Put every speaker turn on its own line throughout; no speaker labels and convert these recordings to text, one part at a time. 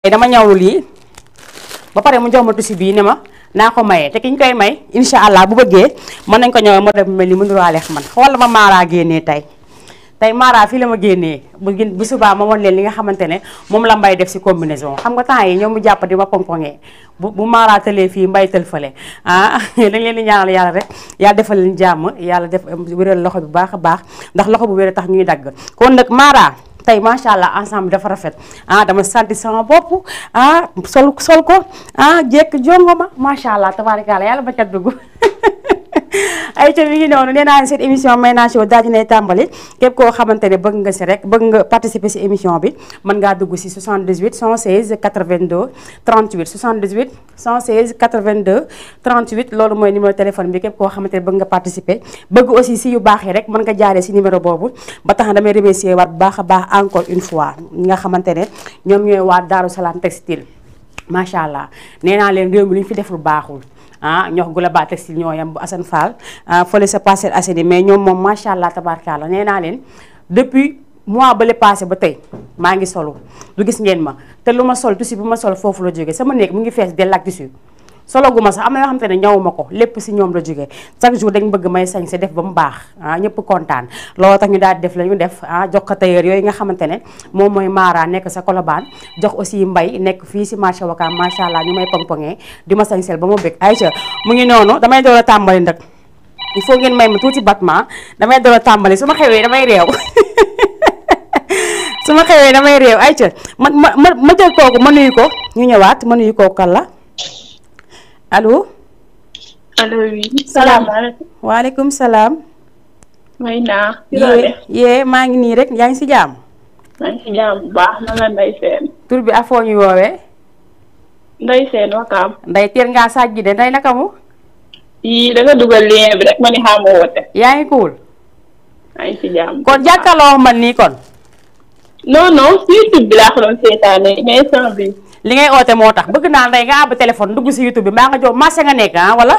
dama ñawlu lii ba pare mu jox ma tusi bii ne ma naa ko mayee te ki ñu koy may incha allah bu bëggee mën nañ ko ñëwee ma def mel ni mu nuraaleex man xool ma Mara génnee tey Mara fii la ma génnee bu subaa ma won leen li nga xamante ne moom la mbay def si combinaison xam nga temps yi ñoom mu jàpp di ma pompongee bu Mara tëlee fii mbay tël fële dañ leen di ñaanal yàlla rek yàlla defal leen jàmm yàlla def wéral loxo bi baax a baax ndax loxo bu wér tax ñuy dagg kon nag Mara tey macha allah ensemble dafa rafet dama santi sama bopp sol ko jekk jongo ma macha allah tabaarikalla yàlla ba cat dugg ay ca mi ngi noonu nee naa seen émission Mayna Show daal dinay tàmbali képp koo xamante ne bëgg nga si rek bëgg nga participer si émission bi mën ngaa dugg si 78 116 82 38 78 116 82 38 loolu mooy numéro téléphone bi képp koo xamante ne bëgg nga participer bëgg aussi si yu baax yi rek mën nga jaaree si numéro boobu ba tax na damay remercier waat bu baax a baax encore une fois ñi nga xamante ne ñoom ñooy waa Daaru Salaam Textile macha allah nee naa leen réew mi lu ñu fi def lu baaxul ñox Global Textile ñoo yam bu Assane Fall fële sa Parcelles Assainies mais ñoom moom macha allah tabarkalla nee naa leen depuis mois ba le passé ba tey maa ngi solu du gis ngeen ma te lu ma sol tissu bu ma sol foofu la jógee sama néeg mu ngi fees dell ak tissu solo gu ma sax am na yoo xam te ne ñawuma ko lépp si ñoom la jógee chaque jour dañ bëgg may sañ se def ba mu baax ñëpp kontaan loolu tax ñu daal di def la ñu def jox ko tailleur yooyu nga xamante ne moom mooy Mara nekk sa Colobane jox aussi Mbay nekk fii si marché Wakaam macha allah ñu may pongpongee di ma sañsel ba ma bëgg Aïcha mu ngi noonu damay door a tàmbali nag il faut ngeen may ma tuuti battement damay door a tàmbali su ma xewee damay réew su ma xewee damay réew Aïcha ma jël kooku ma nuyu ko ñu ñëwaat ma nuyu kooku kan la allo.
allo oui. salaamaaleykum.
waaleykum salaam.
Mayna.
yee maa ngi nii rek yaa ngi si jàmm.
maa ngi si jàmm bu baax na la Ndeye Sène.
tur bi afoo ñu woowee.
Ndeye Sène Wakaam.
Ndeye teel ngaa sàjj de Ndeye naka mu.
yii da nga dugal lien bi rek ma ni xaaral ma woote.
yaa ngi cool.
maa ngi si jàmm.
kon jàkkaarloo man nii kon.
non si YouTube bi laa ko doon seetaanee mais sans bi.
li ngay oote moo tax bëgg naa Ndeye nga àbb téléphone dugg si YouTube bi mbaa nga jox marché nga nekk wala.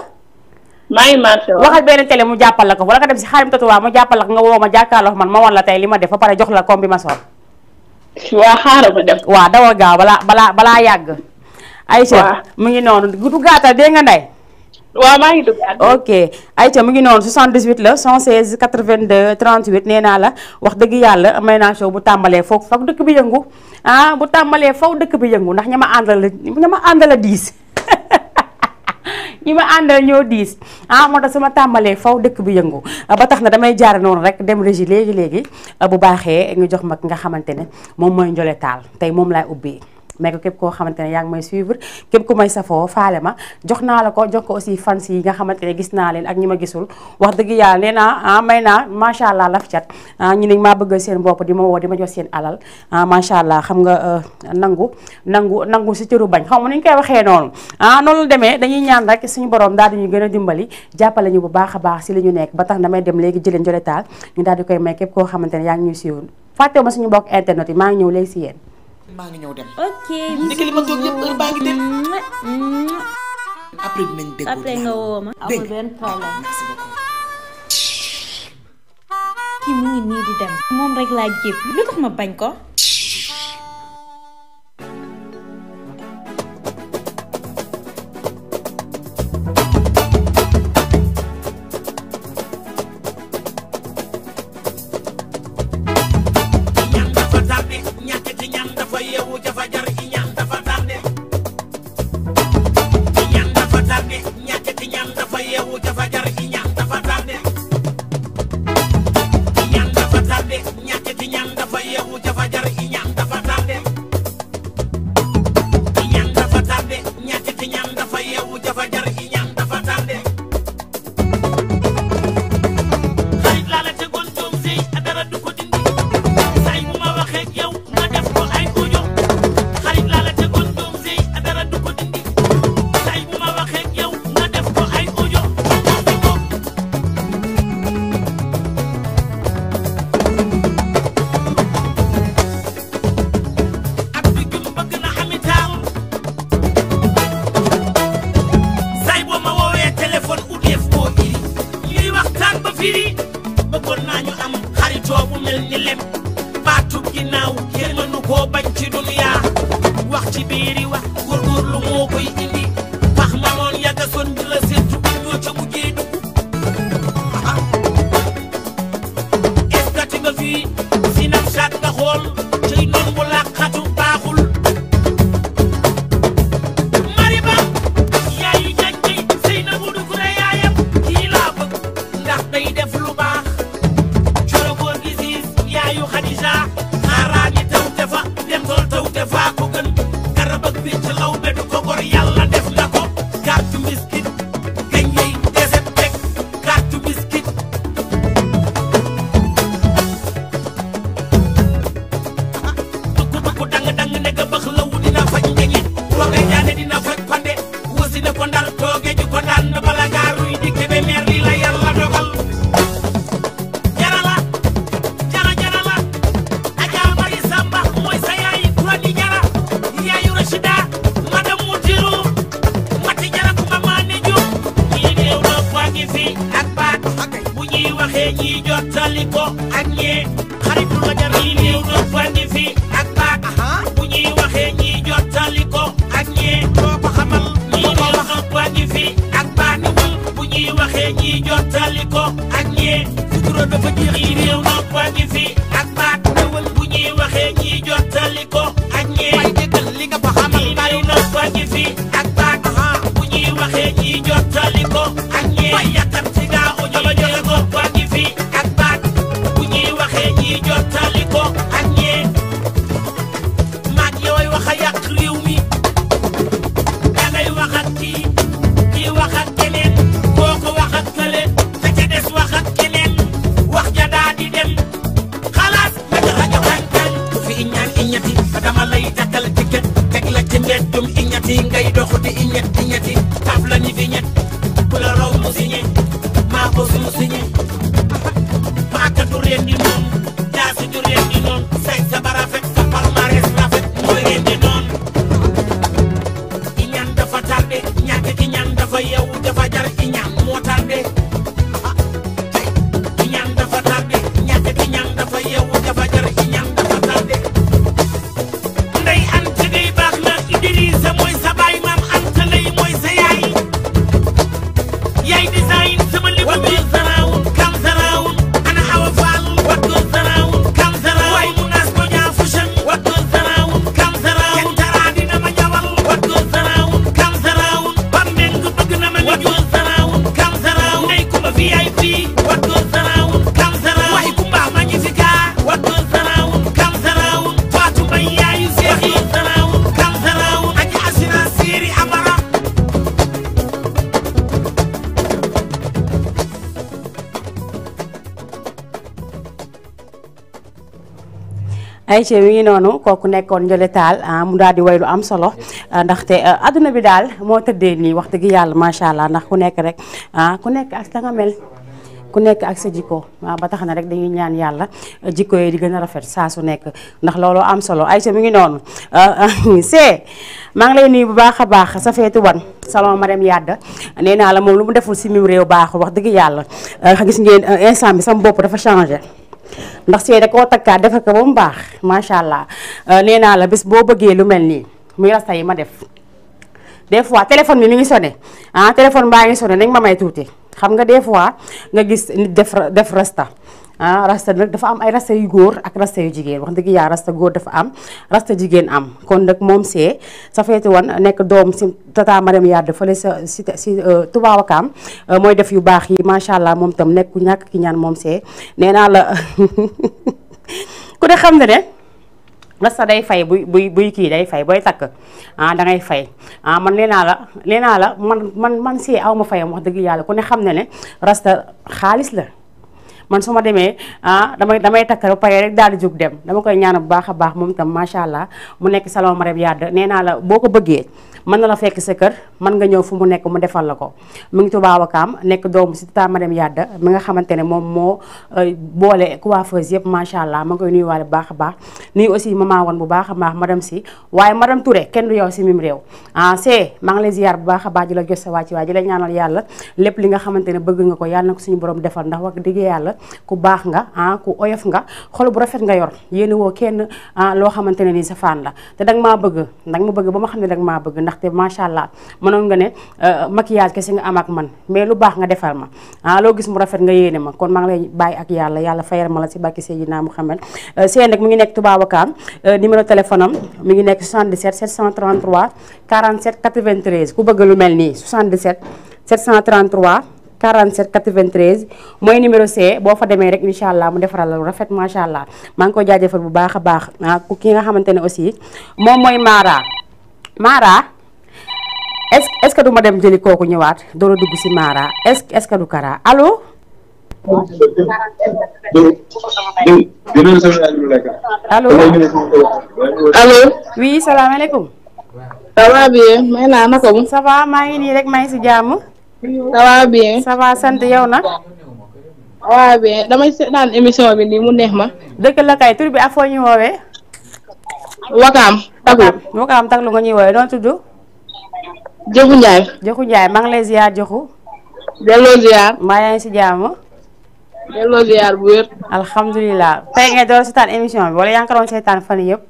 maa ngi marché waaw
waxal benn télé mu jàppal la ko wala nga dem si xarim tatuwaa mu jàppal la ko nga woo ma jàkkaarloo man ma wan la tey li ma def ba pare jox la comme bi ma sol.
waa xaaral ma dem.
waaw dawal gaaw balaa yàgg. Aïcha mu ngi noonu du gàttal dégg nga Ndeye.
waaw maa ngi dugg
ok Aïcha mu ngi noonu 78 la 116 82 38 nee naa la wax dëgg yàlla Mayna Show bu tàmbalee foog dëkk bi yëngu bu tàmbalee faw dëkk bi yëngu ndax ña ma àndal a diis ñi ma àndal ñoo diis moo tax sama tàmbalee faw dëkk bi yëngu ba tax na damay jaare noonu rek dem régie léegi bu baaxee ñu jox mag nga xamante ne moom mooy Ndiolé Tall tey moom laay ubbee mais ko képp koo xamante ne yaa ngi may suivre képp ku may safoo faale ma jox naa la ko jox ko aussi fans yi nga xamante ne gis naa leen ak ñi ma gisul wax dëgg yàlla nee naa Mayna macha allah laf cat ñu ne maa bëggal seen bopp di ma woo di ma jox seen alal macha allah xam nga nangu si cëru bañ xaw ma nu ñu koy waxee noonu noonu la demee dañuy ñaan rek suñu borom daal di ñu gën a dimbali jàppale ñu bu baax a baax si li ñu nekk ba tax damay dem léegi jëleen Ndiolé Tall ñu daal di koy may képp koo xamante ne yaa ngi ñuy suivre fàttewu ma suñu bokk internet yi maa ngi ñëw léegi si yéen.
maa ngi ñëw dem.
ok
ndeke li ma toog yëpp heure baa ngi dem. après dinañ déglu
après nga woo ma. amul benn problème.
merci beaucoup.
kii mu ngi nii di dem. moom rek laa jépp lu tax ma bañ ko.
wax ci biiri wax góorgóorlu moo koy indi pax mamoon yàgga son bi la seetu ñoo ca mujjee dugg estati nga fii sinam saat nga xool cay noon bu làqatu baaxul mariba yaayu janjay sëy na bu dugg na yaayam kii laa bëgg ndax day def lu baax corogoor gi siis yaayu Xadija xaaraani taw te fa dem tool taw te faa ko gën garab ak picc law be du ko gor yàlla def na ko carte biscuit gañ yey deset teg carte biscuit ku dang ne ga bëx lawu dina faj ngeñe tooge jaane dina faj pande wasi na ko ndar tooge ju ko daan na bala gaaruy di kebe meer li la yàlla dogal jarala jara Adja Mari Samba mooy sa yaayi tura di jara yaayu Rachida madame Moutiru mati jara kuma maane jum ñii néew na waa ngi fi ak baat bu ñuy waxee ñii jottali ko ak ñee xaritu la jar ñii néew na waa ngi fi ak baat bu ñuy waxee ñii jottali ko ak ñee doo ko xamal ñii néew na waa ngi fi ak baat bu ñuy waxee ñii jottali ko ak ñee sutura dafa jeex ñii néew na waa ngi fi ak baat bu ñuy waxee ñii jottali ko ak ñee ay déggal li nga fa xamal ñii néew na waa ngi fi ak baat bu ñuy waxee ñii jottali ko ak ñee ay yàkkat ci gaa o ñoo jële ko waa ngi fi ak baat bu ñuy waxee ñii jottali ko ak ñee maag yooy wax a yàq réew mi dangay wax ak kii wax ak keneen boo ko wax ak kële te ca des wax ak keneen wax ja daa di dem xalaas nga rajo kan ku fi iñaan iñati dama lay takkal ticket teg la ci mbeddum iñati ngay dox di iñati taf la ni fi ñett ku la raw mu signé maa ko su mu signé paaka du reen di noonu jaasi du reen di noonu say sa ba rafet sa palmarès rafet mooy reen di noonu iñaan dafa tardé ñàkk iñaan dafa yew dafa jar iñaan moo tardé iñaan dafa tardé ñàkk iñaan dafa yew dafa jar iñaan dafa tardé ndey Anta Gueye baax na Idrissa mooy sa baay maam Anta lay mooy sa yaay yaay design sama li wa goes around comes around ana Awa Fall what goes around comes around waay mu naas ko ñaa fusion what goes around comes around ken tara dina ma ñawal what goes around comes around bam meng bëgg na ma what goes around comes around ndey kuma VIP what goes around comes around waay kumba magnifica what goes around comes around Fatou Mbaye yaayu Seex what goes around comes around aji asina Siri Amara
ay ci mi ngi noonu kooku nekkoon Ndiolé Tall mu daal di way lu am solo ndaxte adduna bi daal moo tëddee nii wax dëgg yàlla macha allah ndax ku nekk rek ku nekk ak sa nga mel ku nekk ak sa jikko ba tax na rek dañuy ñaan yàlla jikko yi di gën a rafet saa su nekk ndax looloo am solo ay ci mi ngi noonu c'est maa ngi lay nuyu bu baax a baax sa feetu wan salon Marème Yadda nee naa la moom lu mu deful si mim réew baaxul wax dëgg yàlla gis ngeen instant bi sama bopp dafa changé ndax see da koo takkaat defar ko ba mu baax macha allah nee naa la bés boo bëggee lu mel nii muy rasta yi ma def des fois téléphone bi mi ngi sonné téléphone baa ngi sonné nañ ma may tuuti xam nga des fois nga gis nit def rasta rasta nag dafa am ay rasta yu góor ak rasta yu jigéen wax dëgg yàlla rasta góor dafa am rasta jigéen am kon nag moom see sa feeti wan nekk doom si tata Marème Yadda fële si Touba Wakaam mooy def yu baax yi macha allah moom tam nekk ku ñàkk ki ñaan moom see nee naa la ku ne xam ne rasta day fay buy kii day fay booy takk dangay fay man nee naa la man see aw ma fayam wax dëgg yàlla ku ne xam ne rasta xaalis la man su ma demee damay takk ba pare rek daal di jóg dem dama koy ñaan bu baax a baax moom itam macha allah mu nekk salon Marème Yadda nee naa la boo ko bëggee mën na la fekk sa kër mën nga ñëw fu mu nekk mu defal la ko mu ngi Touba Wakaam nekk doomu si tata Marème Yadda mi nga xamante ne moom moo boole coiffeuse yëpp macha allah ma ngi koy nuyuwaale bu baax a baax nuyu aussi maman wan bu baax a baax madame si waaye madame Touré kenn du yow si mim réew c'est maa ngi lay ziar bu baax a baax di la jox sa wàcc waay di la ñaanal yàlla lépp li nga xamante ne bëgg nga ko yàlla na ko suñu borom defal ndax wax dëgg yàlla nga ku baax nga ku oyof nga xol bu rafet nga yor yéene woo kenn loo xamante ne nii sa fan la te danga maa bëgg danga ma bëgg ba ma xam ne danga maa bëgg ndaxte macha allah mënoon nga ne maquillage kese nga am ak man mais lu baax nga defal ma loo gis mu rafet nga yéene ma kon maa ngi lay bàyyi ak yàlla fayal ma la si barki Seydina Mouhamed seen nag mi ngi nekk Touba Ouakam numéro téléphone am mi ngi nekk 77 733 47 93 ku bëgg lu mel nii 77 733 47 93 mooy numéro C boo fa demee rek incha allah mu defaral la lu rafet macha allah maa ngi ko jaajëfal bu baax a baax ku ki nga xamante ne aussi moom mooy Mara est-ce que du ma dem jëli kooku ñëwaat door a dugg si Mara est-ce que du Kara allo. allo
allo.
oui salaamaaleykum.
ça va bien may naa naka mu.
ça va maa ngi nii rek maa ngi si jàmm.
ça va bien.
ça va sant yow nag.
ça va bien damay seetaan émission bi nii mu neex ma.
dëkk la kay tur bi ak foo ñu woowee.
Wakaam Taglu.
Wakaam Taglu nga ñuy woowee noonu tudd.
Joxu Ndiaye.
Joxu Ndiaye maa ngi lay ziar Joxu.
delloo ziar.
mbaa yaa ngi si jàmm.
delloo ziar bu wér.
alhamdulilah tey ngay door seetaan émission bi wala yaa ngi ko doon seetaan fan yëpp.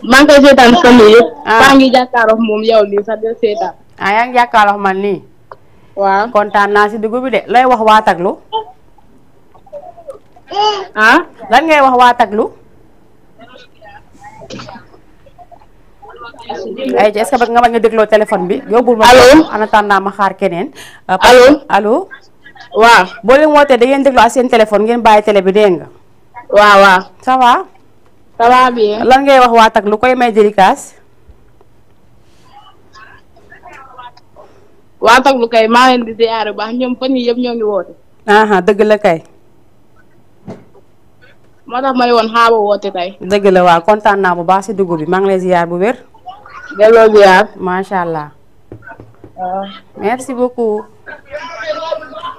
maa ngi koy seetaan fan yii yëpp. maa ngi jàkkaarloo moom yow nii sax de seetaan.
yaa ngi jàkkaarloo man nii.
waaw
kontaan naa si dugub bi de looy wax waa Taglu. lan ngay wax waa Taglu. ay est-ce que nga bañ nga dégloo téléphone bi yóbbul ma.
allo
en attendant ma xaar keneen.
allo
allo.
waaw.
boo leen wootee da ngeen déglu ak seen téléphone ngeen bàyyi télé bi dégg nga.
waaw waaw.
ça va.
ça va bien.
lan ngay wax waa Taglu koy may dédicace.
waa Taglu kay maa leen di ziar bu baax ñoom fan yii yëpp ñoo ngi woote.
dëgg la kay.
moo tax ma ne woon xaaba woote tey.
dëgg la waaw kontaan naa bu baax si dugub bi maa ngi lay ziar bu wér.
delloo ziar.
macha allah. merci beaucoup.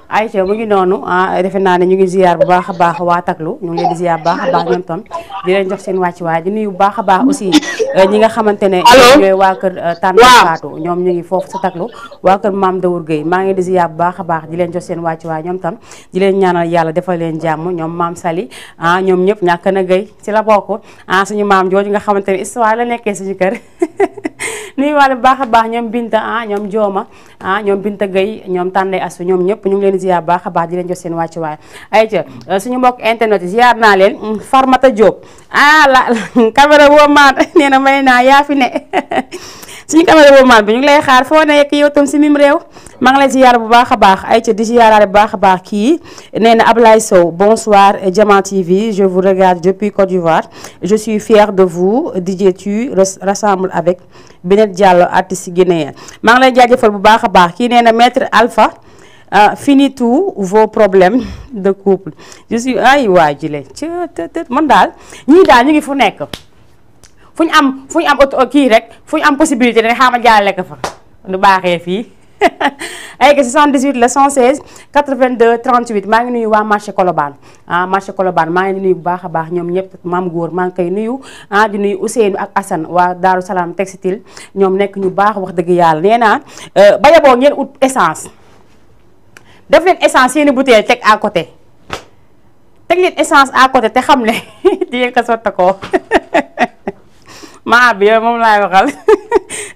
Aïcha mu ngi noonu defe naa ne ñu ngi ziar bu baax a baax waa Taglu ñu ngi leen di ziar bu baax a baax ñoom tam di leen jox seen wàccuwaay di nuyu bu baax a baax aussi ñi nga xamante ne ñooy waa kër Tànn Fatou ñoom ñu ngi foofu sa Taglu waa kër Maam Dawur Gueye maa ngi di ziar bu baax a baax di leen jox seen wàccuwaay ñoom tam di leen ñaanal yàlla defal leen jàmm ñoom Maam Sali ñoom ñëpp ñàkk na Gueye ci la bokk suñu maam jooju nga xamante ne histoire la nekkee suñu kër nuyu waale bu baax a baax ñoom Binta ñoom Jooma ñoom Binta Gueye ñoom Tànday Asu ñoom ñëpp ñu ngi leen ziar baax a baax di leen jox seen wàccuwaay ayca suñu mbokk internet yi ziar naa leen Farmata Diop la caméra boo maat nee na may naa yaa fi ne suñu caméra boo maat bi ñu ngi lay xaar foo nekk yow tam si mim réew maa ngi lay ziar bu baax a baax ayca di ziaraale bu baax a baax kii nee na Ablaye Sow bonsoir Diamant TV je vous regarde depuis Côte d'Ivoire je suis fière de vous DJ Tu rassemble avec Binet Diallo artiste guinéen maa ngi lay jaajëfal bu baax a baax kii nee na maître Alpha fini tous vos problèmes de couple je suis ay waa jile ci man daal ñii daal ñu ngi fu nekk fu ñu am auto kii rek fu ñu am possibilité dañ xaama jaarale ko fa lu baaxee fii ay 78 la 116 82 38 maa ngi nuyu waa marché Colobane marché Colobane maa ngi nuyu bu baax a baax ñoom ñëpp maam góor maa ngi koy nuyu di nuyu Ousseynou ak Assane waa Daaru Salaam Textile ñoom nekk ñu baax wax dëgg yàlla nee naa ba yaboo ngeen ut essence def leen essence seeni bouteille teg à côté teg leen essence à côté te xam ne di ngeen ko sotta ko maa bi yow moom laay waxal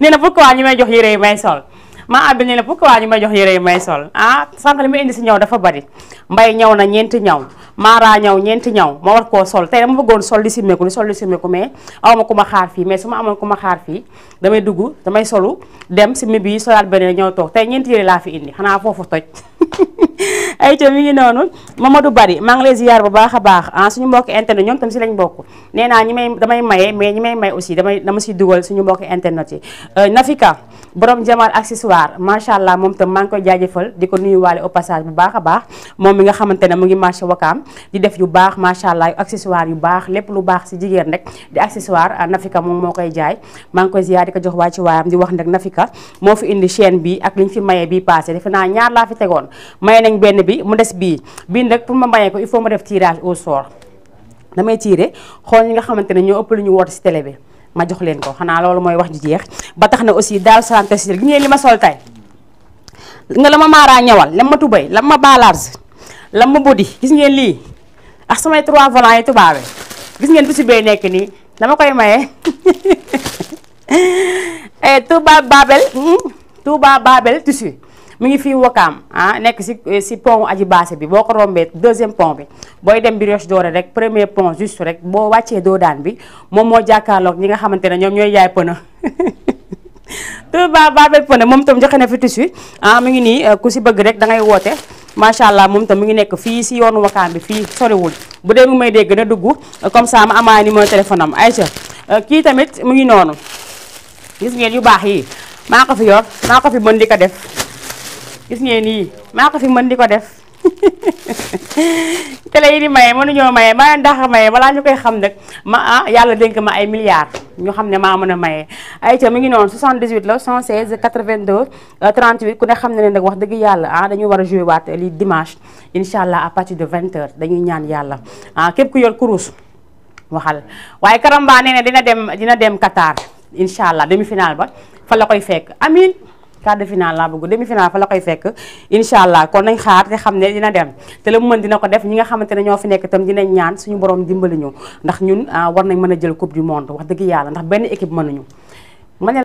nee na pourquoi ñu may jox yére yi may sol maa bi nee na pourquoi ñu may jox yére yi may sol sànq li ma indi si ñaw dafa bari mbay ñaw na ñeenti ñaw Mara ñaw ñeenti ñaw ma war koo sol tey dama bëggoon sol di simmeeku mais awma ku ma xaar fii mais su ma amoon ku ma xaar fii damay dugg damay solu dem si mi bii solaat beneen ñëw toog tey ñeenti yére laa fi indi xanaa foofu toj ay ca mi ngi noonu Mamadou Bari maa ngi lay ziar bu baax a baax suñu mbokk internet ñoom tam si lañ bokk nee naa damay maye mais ñi may may aussi dama si dugal suñu mbokk internet yi Nafika borom Jamal accessoire macha allah moom tam maa ngi koy jaajëfal di ko nuyuwaale au passage bu baax a baax moom mi nga xamante ne mu ngi marché Wakaam di def yu baax macha allah yu accessoire yu baax lépp lu baax si jigéen rek di accessoire Nafika moom moo koy jaay maa ngi koy ziar di ko jox waa ci waayam di wax nag Nafika moo fi indi chaîne bi ak liñ fi maye bii passé defe naa ñaar laa fi tegoon maye nañ benn bi mu des bii nag pour ma mayee ko il faut ma def tirage au sort damay tiire xool ñi nga xamante ne ñoo ëpp lu ñu woote si télé bi ma jox leen ko xanaa loolu mooy wax ji jeex ba tax na aussi Daaru Salaam Textile gi ngeen li ma sol tey nga la ma Mara ñawal la ma tubay la ma balarge lam ma bodi gis ngeen lii ak samay 3 volants yi tubaabe gis ngeen tissu bee nekk nii dama koy maye Touba Babel tissu mi ngi fii Wakaam nekk si pont Aji Baase bi boo ko rombee 2e pont bi booy dem Brioche Dorée rek 1er pont juste rek boo wàccee doo daan bi moom moo jàkkaarloog ñi nga xamante ne ñoom ñooy yaay pëna Touba Babel pëna moom tam joxe na fi tissu mi ngi nii ku si bëgg rek da ngay woote macha allah moom tam mi ngi nekk fii si yoonu Wakaam bi fii soriwul bu dee mu may dégg na dugg comme ça ma amaa numéro téléphone am Aïcha kii tamit mu ngi noonu gis ngeen yu baax yi maa ko fi yor maa ko fi mën di ko def gis ngeen nii maa ko fi mën di ko def télé yi di maye mënuñoo maye maa ndax maye balaa ñu koy xam nag yàlla dénk ma ay milliards ñu xam ne maa mën a maye. ayca mi ngi noonu 78 la 116 82 38 ku ne xam ne nag wax dëgg yàlla dañu war a joué waat li dimanche incha allah à partir de 20h dañuy ñaan yàlla képp ku yor kurus waxal waaye Karamba nee na dina dem Qatar incha allah demi-finale ba fa la koy fekk amin quart de finale laa bëgg demi-finale fa la koy fekk incha allah kon nañ xaar te xam ne dina dem te la mu mën dina ko def ñi nga xamante ne ñoo fi nekk itam dinañ ñaan suñu borom dimbali ñu ndax ñun war nañ mën a jël coupe du monde wax dëgg yàlla ndax benn équipe mënuñu